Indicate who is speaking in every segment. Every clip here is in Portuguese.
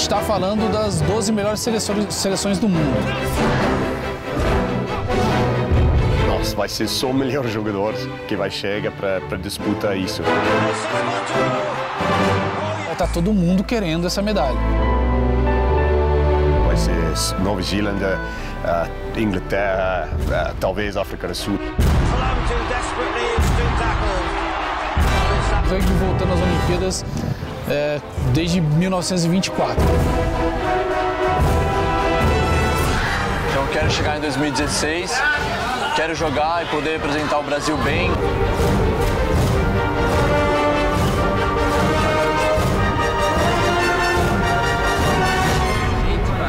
Speaker 1: está falando das 12 melhores seleções do mundo.
Speaker 2: Nossa, vai ser só o melhor jogador que vai chegar para disputar isso.
Speaker 1: Está todo mundo querendo essa medalha.
Speaker 2: Vai ser Nova Zelândia, Inglaterra, talvez África do Sul.
Speaker 1: O rugby voltando às Olimpíadas desde 1924.
Speaker 3: Então quero chegar em 2016, quero jogar e poder representar o Brasil bem.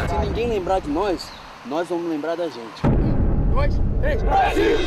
Speaker 4: Se ninguém lembrar de nós, nós vamos lembrar da gente. 1, 2, 3, Brasil!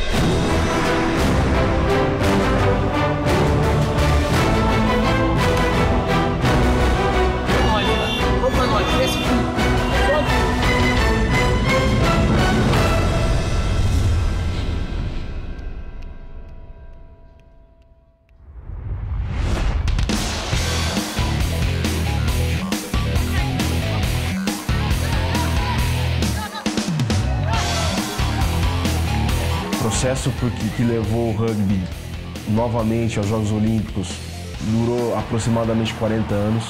Speaker 5: O processo que levou o rugby novamente aos Jogos Olímpicos durou aproximadamente 40 anos.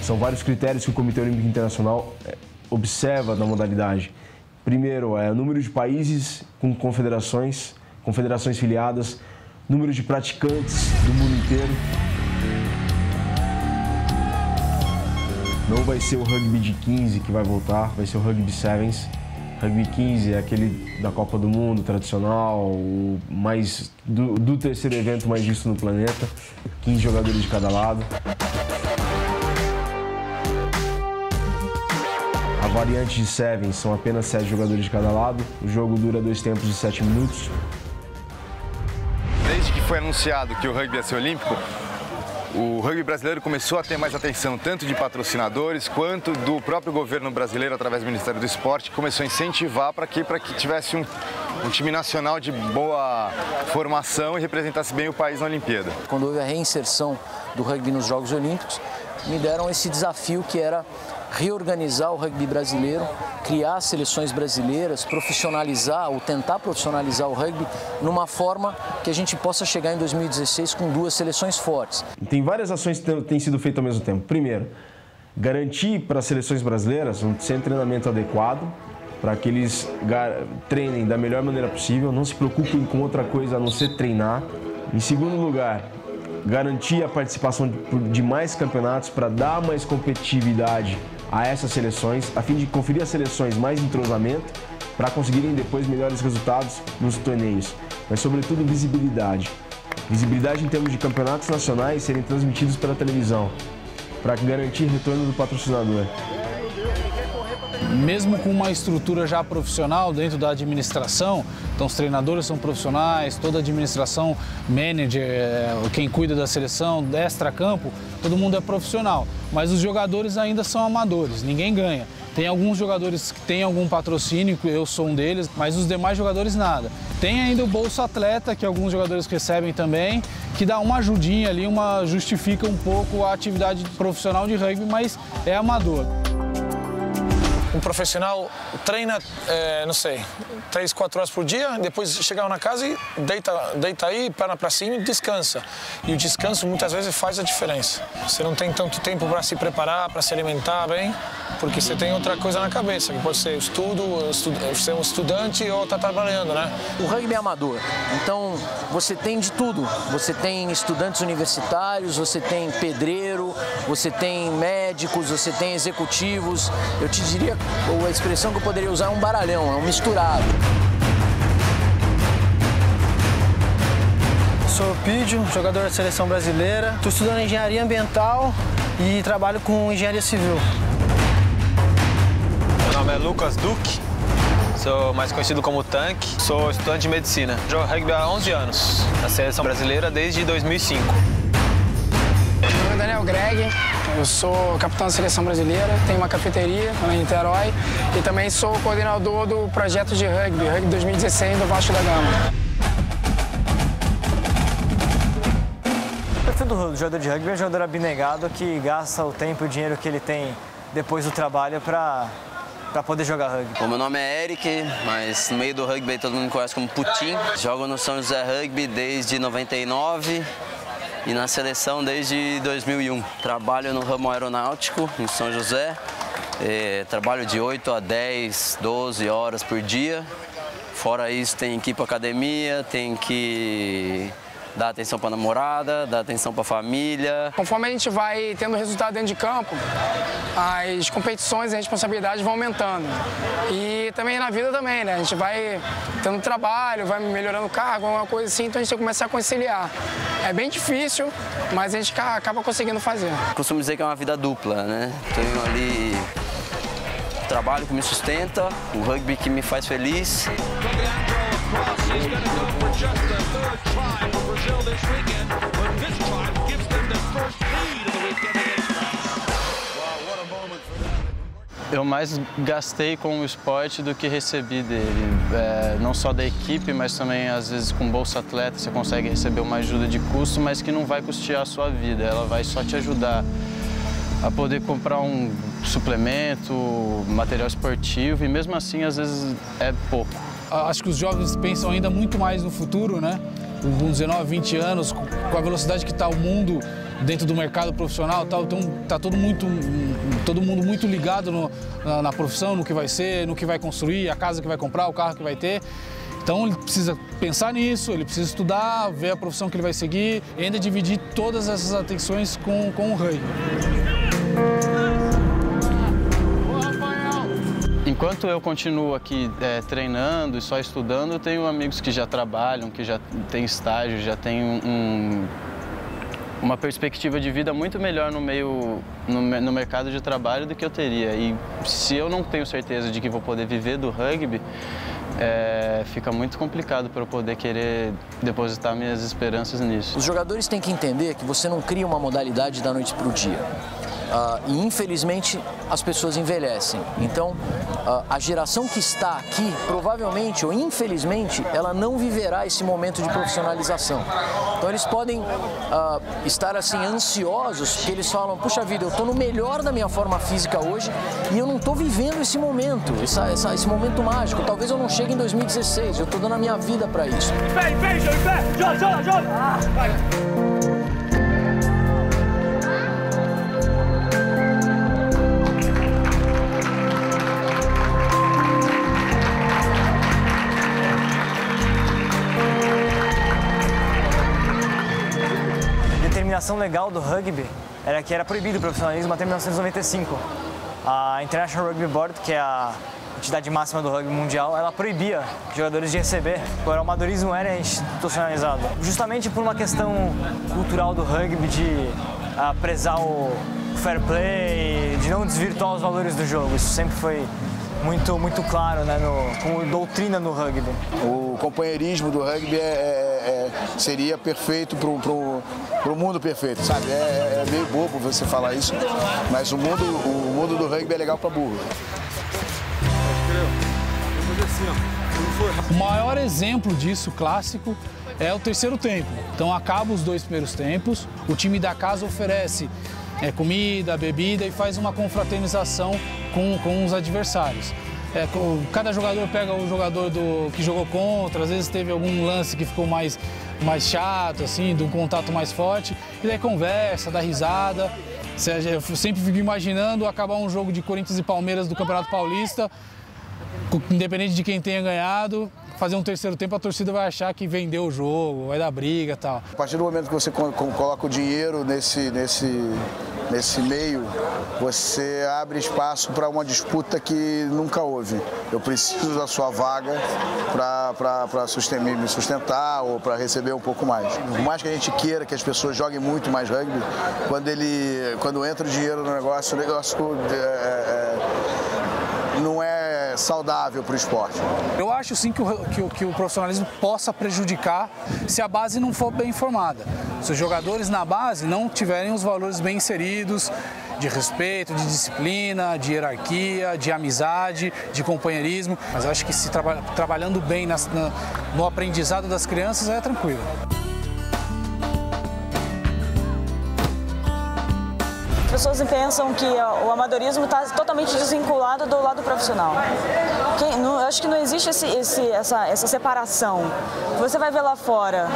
Speaker 5: São vários critérios que o Comitê Olímpico Internacional observa da modalidade. Primeiro, o número de países com confederações filiadas, número de praticantes do mundo inteiro. Não vai ser o rugby de 15 que vai voltar, vai ser o rugby sevens. Rugby 15 é aquele da Copa do Mundo, tradicional, do terceiro evento mais visto no planeta. 15 jogadores de cada lado. A variante de sevens são apenas 7 jogadores de cada lado. O jogo dura 2 tempos de 7 minutos.
Speaker 6: Desde que foi anunciado que o rugby ia ser olímpico, o rugby brasileiro começou a ter mais atenção tanto de patrocinadores quanto do próprio governo brasileiro, através do Ministério do Esporte, que começou a incentivar para que tivesse um time nacional de boa formação e representasse bem o país na Olimpíada.
Speaker 4: Quando houve a reinserção do rugby nos Jogos Olímpicos, me deram esse desafio que era reorganizar o rugby brasileiro, criar seleções brasileiras, profissionalizar ou tentar profissionalizar o rugby numa forma que a gente possa chegar em 2016 com 2 seleções fortes.
Speaker 5: Tem várias ações que têm sido feitas ao mesmo tempo. Primeiro, garantir para as seleções brasileiras um treinamento adequado, para que eles treinem da melhor maneira possível, não se preocupem com outra coisa a não ser treinar. Em segundo lugar, garantir a participação de mais campeonatos para dar mais competitividade a essas seleções, a fim de conferir às seleções mais entrosamento para conseguirem depois melhores resultados nos torneios, mas sobretudo visibilidade. Visibilidade em termos de campeonatos nacionais serem transmitidos pela televisão, para garantir retorno do patrocinador.
Speaker 1: Mesmo com uma estrutura já profissional dentro da administração, então os treinadores são profissionais, toda a administração, manager, quem cuida da seleção, extra-campo, todo mundo é profissional. Mas os jogadores ainda são amadores, ninguém ganha. Tem alguns jogadores que têm algum patrocínio, eu sou um deles, mas os demais jogadores nada. Tem ainda o Bolsa Atleta, que alguns jogadores recebem também, que dá uma ajudinha ali, justifica um pouco a atividade profissional de rugby, mas é amador.
Speaker 7: Um profissional treina, não sei, 3, 4 horas por dia, depois chega na casa e deita aí, perna para cima e descansa. E o descanso muitas vezes faz a diferença. Você não tem tanto tempo para se preparar, para se alimentar bem, porque você tem outra coisa na cabeça, que pode ser ser um estudante ou estar trabalhando, né?
Speaker 4: O rugby é amador, então você tem de tudo. Você tem estudantes universitários, você tem pedreiro, você tem médicos, você tem executivos. Eu te diria, ou a expressão que eu poderia usar é um baralhão, é um misturado.
Speaker 8: Sou o Pídio, jogador da seleção brasileira. Estou estudando engenharia ambiental e trabalho com engenharia civil.
Speaker 3: Meu nome é Lucas Duque, sou mais conhecido como Tanque, sou estudante de medicina. Jogo rugby há 11 anos, na seleção brasileira desde 2005.
Speaker 9: Meu nome é Daniel Greg, eu sou capitão da seleção brasileira, tenho uma cafeteria em Niterói e também sou coordenador do projeto de rugby 2016 do Vasco da Gama.
Speaker 8: do jogador de rugby é o jogador abnegado que gasta o tempo e o dinheiro que ele tem depois do trabalho para poder jogar rugby.
Speaker 10: O meu nome é Eric, mas no meio do rugby todo mundo me conhece como Putin. Jogo no São José Rugby desde 99 e na seleção desde 2001. Trabalho no ramo aeronáutico em São José. Trabalho de 8 a 10, 12 horas por dia. Fora isso, tem que ir para academia, tem que dar atenção para a namorada, dar atenção para a família.
Speaker 9: Conforme a gente vai tendo resultado dentro de campo, as competições e as responsabilidades vão aumentando. E também na vida também, né? A gente vai tendo trabalho, vai melhorando o cargo, alguma coisa assim, então a gente tem que começar a conciliar. É bem difícil, mas a gente acaba conseguindo fazer.
Speaker 10: Costumo dizer que é uma vida dupla, né? Tenho ali o trabalho que me sustenta, o rugby que me faz feliz.
Speaker 11: Eu mais gastei com o esporte do que recebi dele, não só da equipe, mas também às vezes com Bolsa Atleta você consegue receber uma ajuda de custo, mas que não vai custear a sua vida, ela vai só te ajudar a poder comprar um suplemento, material esportivo e mesmo assim às vezes é pouco.
Speaker 1: Acho que os jovens pensam ainda muito mais no futuro, né? Com 19, 20 anos, com a velocidade que está o mundo dentro do mercado profissional, então está todo mundo muito ligado na profissão, no que vai ser, no que vai construir, a casa que vai comprar, o carro que vai ter. Então ele precisa pensar nisso, ele precisa estudar, ver a profissão que ele vai seguir e ainda dividir todas essas atenções com o rugby.
Speaker 11: Enquanto eu continuo aqui treinando e só estudando, eu tenho amigos que já trabalham, que já têm estágio, já têm uma perspectiva de vida muito melhor no mercado de trabalho do que eu teria. E se eu não tenho certeza de que vou poder viver do rugby, fica muito complicado para eu poder querer depositar minhas esperanças nisso.
Speaker 4: Os jogadores têm que entender que você não cria uma modalidade da noite para o dia. E infelizmente as pessoas envelhecem. Então a geração que está aqui, provavelmente ou infelizmente, ela não viverá esse momento de profissionalização. Então eles podem estar assim ansiosos, porque eles falam, puxa vida, eu estou no melhor da minha forma física hoje e eu não estou vivendo esse momento, esse momento mágico. Talvez eu não chegue em 2016, eu estou dando a minha vida para isso.
Speaker 12: Vem, joga! Vai!
Speaker 8: A determinação legal do rugby era que era proibido o profissionalismo até 1995. A International Rugby Board, que é a entidade máxima do rugby mundial, ela proibia jogadores de receber, porque o amadorismo era institucionalizado. Justamente por uma questão cultural do rugby de prezar o fair play, de não desvirtuar os valores do jogo. Isso sempre foi muito claro, né, como doutrina no rugby.
Speaker 13: O companheirismo do rugby seria perfeito para o mundo perfeito, sabe? É meio bobo você falar isso, mas o mundo do rugby é legal para burro.
Speaker 1: O maior exemplo disso, clássico, é o terceiro tempo. Então acaba os 2 primeiros tempos, o time da casa oferece comida, bebida e faz uma confraternização com os adversários. Cada jogador pega o jogador que jogou contra, às vezes teve algum lance que ficou mais chato, assim, de um contato mais forte, e daí conversa, dá risada. Eu sempre fico imaginando acabar um jogo de Corinthians e Palmeiras do Campeonato Paulista, independente de quem tenha ganhado, fazer um terceiro tempo, a torcida vai achar que vendeu o jogo, vai dar briga e tal.
Speaker 13: A partir do momento que você coloca o dinheiro nesse meio, você abre espaço para uma disputa que nunca houve. Eu preciso da sua vaga para me sustentar ou para receber um pouco mais. Por mais que a gente queira que as pessoas joguem muito mais rugby, quando entra o dinheiro no negócio, o negócio não é saudável para o esporte.
Speaker 1: Eu acho sim que o profissionalismo possa prejudicar se a base não for bem formada. Se os jogadores na base não tiverem os valores bem inseridos, de respeito, de disciplina, de hierarquia, de amizade, de companheirismo. Mas eu acho que se trabalhando bem no aprendizado das crianças é tranquilo.
Speaker 14: pessoas pensam que o amadorismo está totalmente desvinculado do lado profissional. Eu acho que não existe essa separação. Você vai ver lá fora,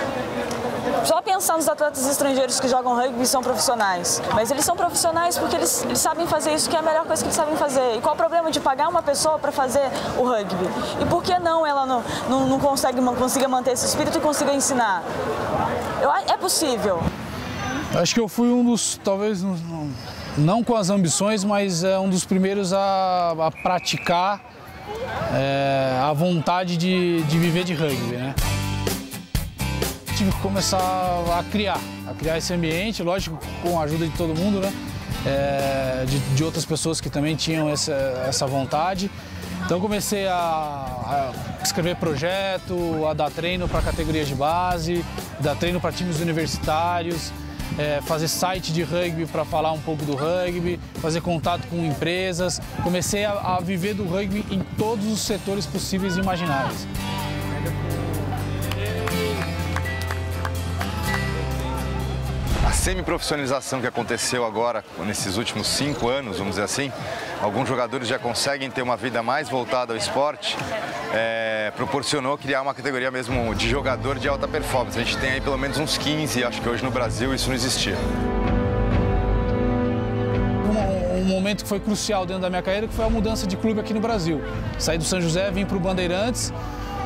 Speaker 14: só pensar nos atletas estrangeiros que jogam rugby e são profissionais. Mas eles são profissionais porque eles sabem fazer isso, que é a melhor coisa que eles sabem fazer. E qual o problema de pagar uma pessoa para fazer o rugby? E por que não ela não consiga manter esse espírito e consiga ensinar? É possível.
Speaker 1: Acho que eu fui um dos, talvez, não com as ambições, mas um dos primeiros a praticar a vontade de viver de rugby, né? Tive que começar a criar esse ambiente, lógico, com a ajuda de todo mundo, né? De outras pessoas que também tinham essa vontade. Então comecei a escrever projeto, a dar treino para categorias de base, dar treino para times universitários, fazer site de rugby para falar um pouco do rugby, fazer contato com empresas. Comecei a viver do rugby em todos os setores possíveis e imagináveis.
Speaker 6: A semi-profissionalização que aconteceu agora, nesses últimos 5 anos, vamos dizer assim, alguns jogadores já conseguem ter uma vida mais voltada ao esporte, proporcionou criar uma categoria mesmo de jogador de alta performance. A gente tem aí pelo menos uns 15, acho que hoje no Brasil isso não existia.
Speaker 1: Um momento que foi crucial dentro da minha carreira que foi a mudança de clube aqui no Brasil. Saí do São José, vim para o Bandeirantes.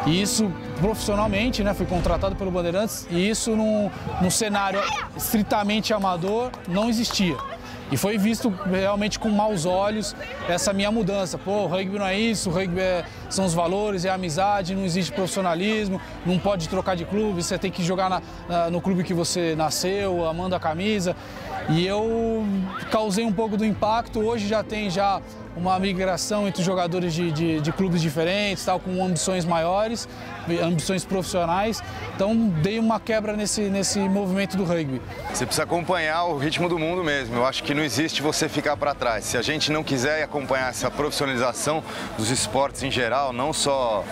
Speaker 1: E isso profissionalmente, né? Fui contratado pelo Bandeirantes e isso num cenário estritamente amador não existia. E foi visto realmente com maus olhos essa minha mudança. Pô, o rugby não é isso, o rugby são os valores, é a amizade, não existe profissionalismo, não pode trocar de clube, você tem que jogar no clube que você nasceu, amando a camisa. E eu causei um pouco do impacto, hoje já tem uma migração entre jogadores de clubes diferentes, tal, com ambições maiores, ambições profissionais. Então dei uma quebra nesse movimento do rugby.
Speaker 6: Você precisa acompanhar o ritmo do mundo mesmo. Eu acho que não existe você ficar para trás. Se a gente não quiser acompanhar essa profissionalização dos esportes em geral, não só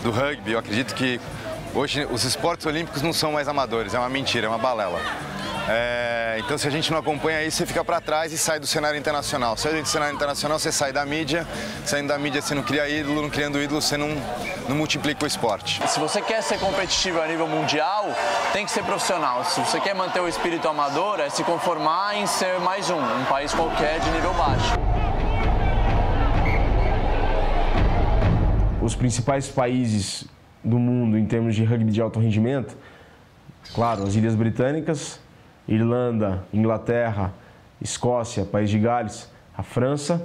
Speaker 6: do rugby, eu acredito que hoje os esportes olímpicos não são mais amadores, é uma mentira, é uma balela. Então se a gente não acompanha isso, você fica para trás e sai do cenário internacional. Saindo do cenário internacional, você sai da mídia, saindo da mídia você não cria ídolo, não criando ídolo você não multiplica o esporte.
Speaker 15: Se você quer ser competitivo a nível mundial, tem que ser profissional. Se você quer manter o espírito amador, é se conformar em ser mais um país qualquer de nível baixo.
Speaker 5: Os principais países do mundo em termos de rugby de alto rendimento, claro, as Ilhas Britânicas, Irlanda, Inglaterra, Escócia, País de Gales, a França,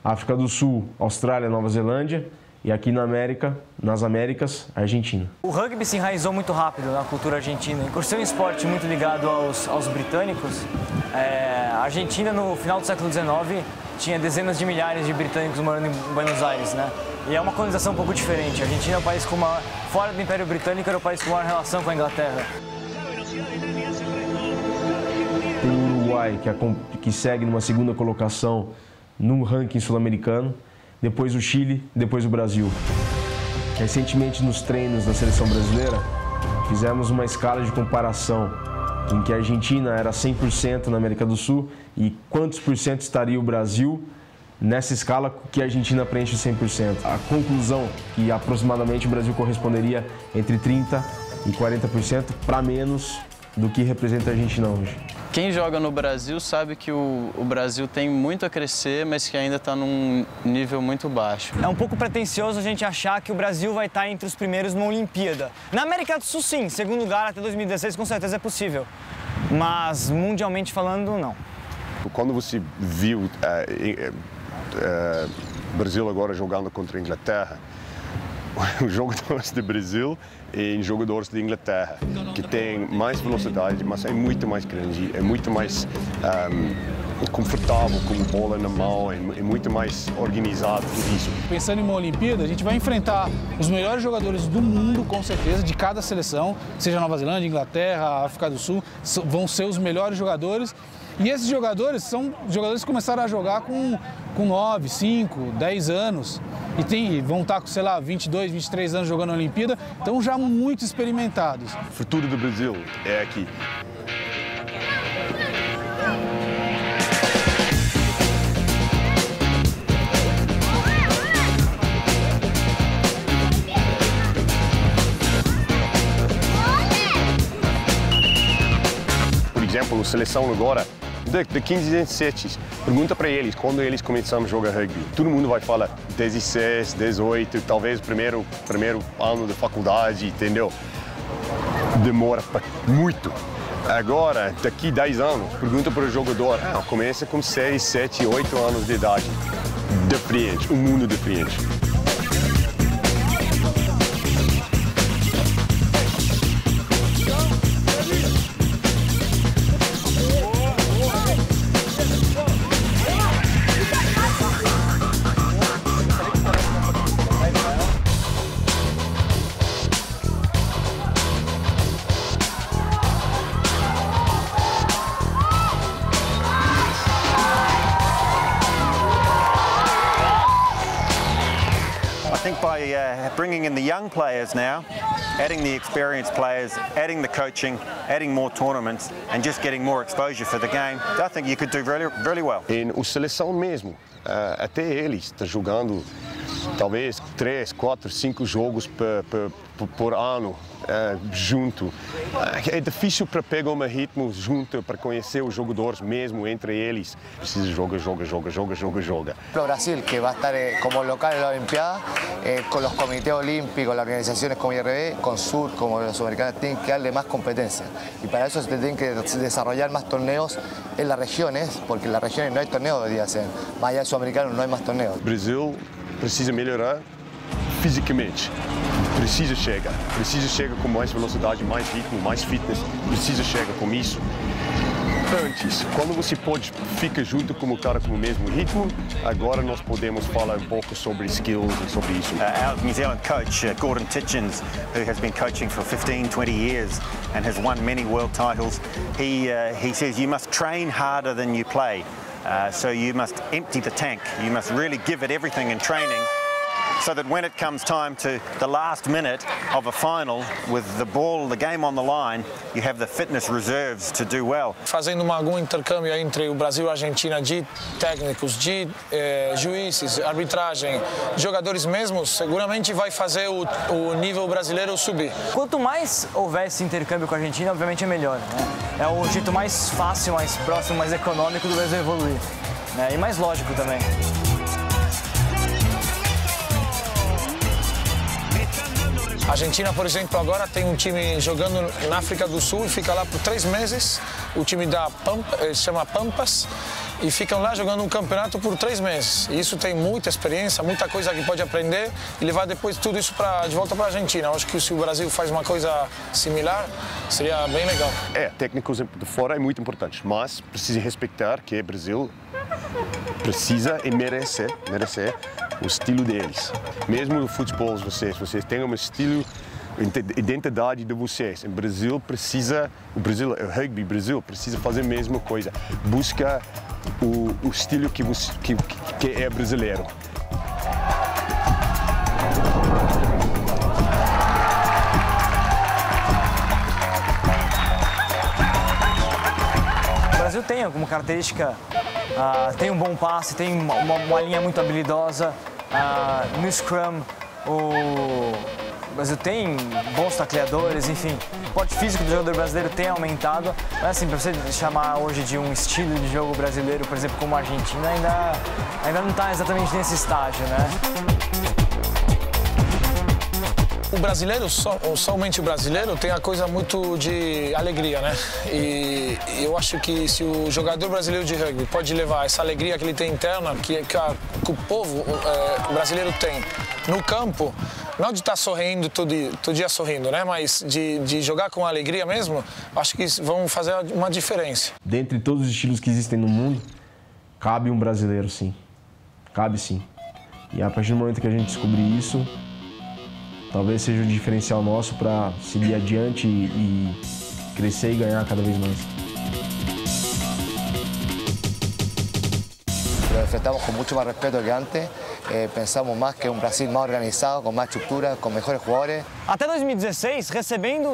Speaker 5: África do Sul, Austrália, Nova Zelândia e aqui nas Américas, a Argentina.
Speaker 8: O rugby se enraizou muito rápido na cultura argentina. Por ser um esporte muito ligado aos britânicos, a Argentina no final do século XIX tinha dezenas de milhares de britânicos morando em Buenos Aires, né? E é uma colonização um pouco diferente. A Argentina é o país fora do Império Britânico, era o país com maior relação com a Inglaterra.
Speaker 5: Tem o Uruguai, que segue numa segunda colocação no ranking sul-americano, depois o Chile, depois o Brasil. Recentemente, nos treinos da seleção brasileira, fizemos uma escala de comparação em que a Argentina era 100% na América do Sul e quantos por cento estaria o Brasil nessa escala que a Argentina preenche 100%. A conclusão que aproximadamente o Brasil corresponderia entre 30% e 40% para menos do que representa a Argentina hoje.
Speaker 11: Quem joga no Brasil sabe que o Brasil tem muito a crescer, mas que ainda está num nível muito baixo.
Speaker 8: É um pouco pretensioso a gente achar que o Brasil vai estar entre os primeiros numa Olimpíada. Na América do Sul, sim. Segundo lugar, até 2016, com certeza é possível. Mas, mundialmente falando, não.
Speaker 2: Quando você viu Brasil agora jogando contra a Inglaterra, os jogadores do Brasil e jogadores da Inglaterra, que têm mais velocidade, mas é muito mais grande, é muito mais confortável com bola na mão, é muito mais organizado tudo isso.
Speaker 1: Pensando em uma Olimpíada, a gente vai enfrentar os melhores jogadores do mundo, com certeza, de cada seleção, seja Nova Zelândia, Inglaterra, África do Sul, vão ser os melhores jogadores. E esses jogadores são jogadores que começaram a jogar com 9, 5, 10 anos e vão estar com, sei lá, 22, 23 anos jogando na Olimpíada, então já muito experimentados.
Speaker 2: O futuro do Brasil é aqui. falou seleção agora, de 15 a 17, pergunta para eles quando eles começaram a jogar rugby. Todo mundo vai falar 16, 18, talvez primeiro ano de faculdade, entendeu? Demora muito. Agora, daqui 10 anos, pergunta para o jogador, começa com 6, 7, 8 anos de idade. Diferente, um mundo diferente.
Speaker 16: I think by bringing in the young players now, adding the experienced players, adding the coaching, adding more tournaments and just getting more exposure for the game, I think you could do really well.
Speaker 2: E o seleção mesmo, até eles estão jogando talvez 3, 4, 5 jogos por ano junto. É difícil para pegar um ritmo junto, para conhecer os jogadores mesmo entre eles. Precisa jogar.
Speaker 17: O Brasil, que va a estar como local en la Olimpiada, con los comités olímpicos, las organizaciones como IRB, con Sur, como los Sudamericanos, tienen que darle más competencia. Y para eso se tienen que desarrollar más torneos en las regiones, porque en las regiones no hay torneos de día, más allá de Sudamericanos no hay más torneos.
Speaker 2: Brasil precisa melhorar fisicamente. Precisa chegar com mais velocidade, mais ritmo, mais fitness, precisa chegar com isso. Antes, quando você fica junto com o cara com o mesmo ritmo, agora nós podemos falar um pouco sobre skills e sobre isso.
Speaker 16: Our New Zealand coach, Gordon Titchens, who has been coaching for 15, 20 years and has won many world titles, he says you must train harder than you play. So you must empty the tank. You must really give it everything in training, so that when it comes time to the last minute of a final with the ball, the game on the line, you have the fitness reserves to do well.
Speaker 7: Fazendo algum intercâmbio entre o Brasil e a Argentina de técnicos, de juízes, arbitragem, jogadores mesmos, seguramente vai fazer o nível brasileiro subir.
Speaker 8: Quanto mais houver esse intercâmbio com a Argentina, obviamente é melhor, né? É o jeito mais fácil, mais próximo, mais econômico do Brasil evoluir, né? E mais lógico também.
Speaker 7: A Argentina, por exemplo, agora tem um time jogando na África do Sul e fica lá por 3 meses. O time da se chama Pampas e ficam lá jogando um campeonato por 3 meses. E isso tem muita experiência, muita coisa que pode aprender e levar depois tudo isso de volta para a Argentina. Eu acho que se o Brasil faz uma coisa similar, seria bem legal.
Speaker 2: Técnicos de fora é muito importante, mas precisa respeitar que o Brasil precisa e merece o estilo deles. Mesmo no futebol, vocês têm um estilo, identidade de vocês. O Brasil precisa, o rugby Brasil precisa fazer a mesma coisa. Busca o estilo que é brasileiro.
Speaker 8: O Brasil tem como característica, tem um bom passe, tem uma linha muito habilidosa, no scrum o Brasil tem bons tacleadores, enfim, o porte físico do jogador brasileiro tem aumentado, mas assim, para você chamar hoje de um estilo de jogo brasileiro, por exemplo, como a Argentina, ainda não está exatamente nesse estágio, né?
Speaker 7: O brasileiro, somente o brasileiro, tem a coisa muito de alegria, né? E eu acho que se o jogador brasileiro de rugby pode levar essa alegria que ele tem interna, que o povo brasileiro tem no campo, não de estar sorrindo todo dia sorrindo, né? Mas de jogar com alegria mesmo, acho que vão fazer uma diferença.
Speaker 5: Dentre todos os estilos que existem no mundo, cabe um brasileiro, sim. Cabe sim. E a partir do momento que a gente descobrir isso, talvez seja um diferencial nosso para seguir adiante e crescer e ganhar cada vez mais.
Speaker 17: Lo enfrentamos con mucho más respeto que antes, pensamos más que un Brasil más organizado, con más estructura, con mejores jugadores.
Speaker 8: Até 2016,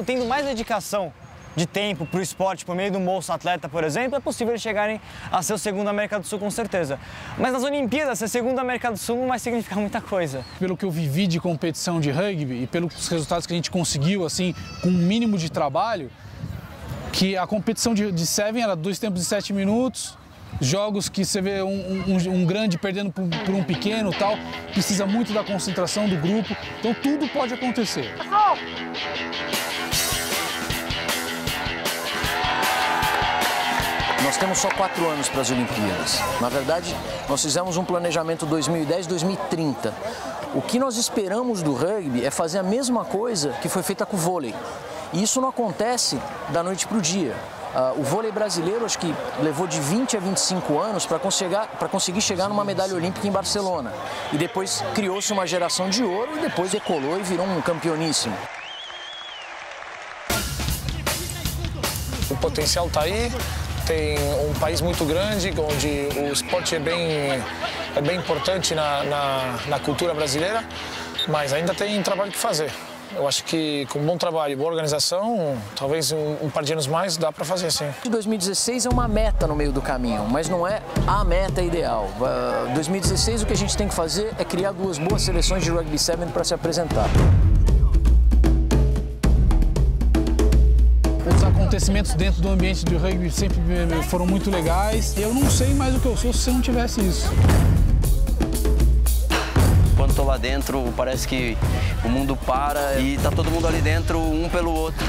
Speaker 8: tendo mais dedicação de tempo para o esporte por meio do Bolsa Atleta, por exemplo, é possível eles chegarem a ser o segundo da América do Sul, com certeza. Mas nas Olimpíadas, ser segundo da América do Sul não vai significar muita coisa.
Speaker 1: Pelo que eu vivi de competição de rugby e pelos resultados que a gente conseguiu, assim, com um mínimo de trabalho, que a competição de Seven era 2 tempos de 7 minutos, jogos que você vê um grande perdendo por um pequeno, tal, precisa muito da concentração do grupo, então tudo pode acontecer.
Speaker 4: Nós temos só 4 anos para as Olimpíadas. Na verdade, nós fizemos um planejamento 2010-2030. O que nós esperamos do rugby é fazer a mesma coisa que foi feita com o vôlei. E isso não acontece da noite para o dia. O vôlei brasileiro, acho que levou de 20 a 25 anos para conseguir chegar numa medalha olímpica em Barcelona. E depois criou-se uma geração de ouro e depois decolou e virou um campeoníssimo.
Speaker 7: O potencial está aí. Tem um país muito grande, onde o esporte é bem importante na cultura brasileira, mas ainda tem trabalho que fazer. Eu acho que com um bom trabalho e boa organização, talvez um par de anos mais dá para fazer sim.
Speaker 4: 2016 é uma meta no meio do caminho, mas não é a meta ideal. 2016 o que a gente tem que fazer é criar 2 boas seleções de Rugby 7 para se apresentar.
Speaker 1: Os acontecimentos dentro do ambiente do rugby sempre foram muito legais. Eu não sei mais o que eu sou se eu não tivesse isso.
Speaker 10: Quando estou lá dentro, parece que o mundo para e tá todo mundo ali dentro, um pelo outro.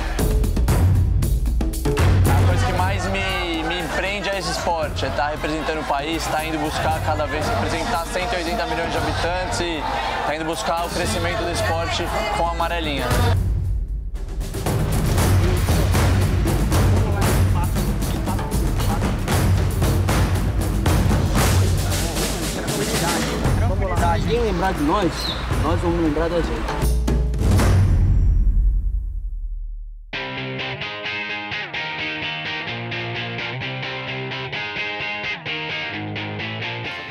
Speaker 15: A coisa que mais me prende é esse esporte, é estar representando o país, estar indo buscar cada vez representar 180 milhões de habitantes e estar indo buscar o crescimento do esporte com a amarelinha.
Speaker 4: Quem lembrar de nós vamos lembrar da gente.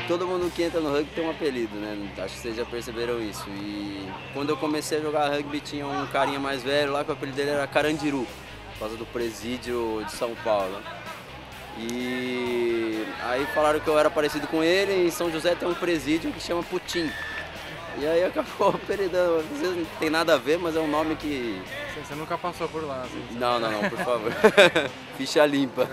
Speaker 10: Todo mundo que entra no rugby tem um apelido, né? Acho que vocês já perceberam isso. E quando eu comecei a jogar rugby tinha um carinha mais velho lá que o apelido dele era Carandiru, por causa do presídio de São Paulo. E aí falaram que eu era parecido com ele, e em São José tem um presídio que chama Putin. E aí acabou apelidando, às vezes não tem nada a ver, mas é um nome que...
Speaker 11: Você nunca passou por lá?
Speaker 10: Não, por favor. Ficha limpa.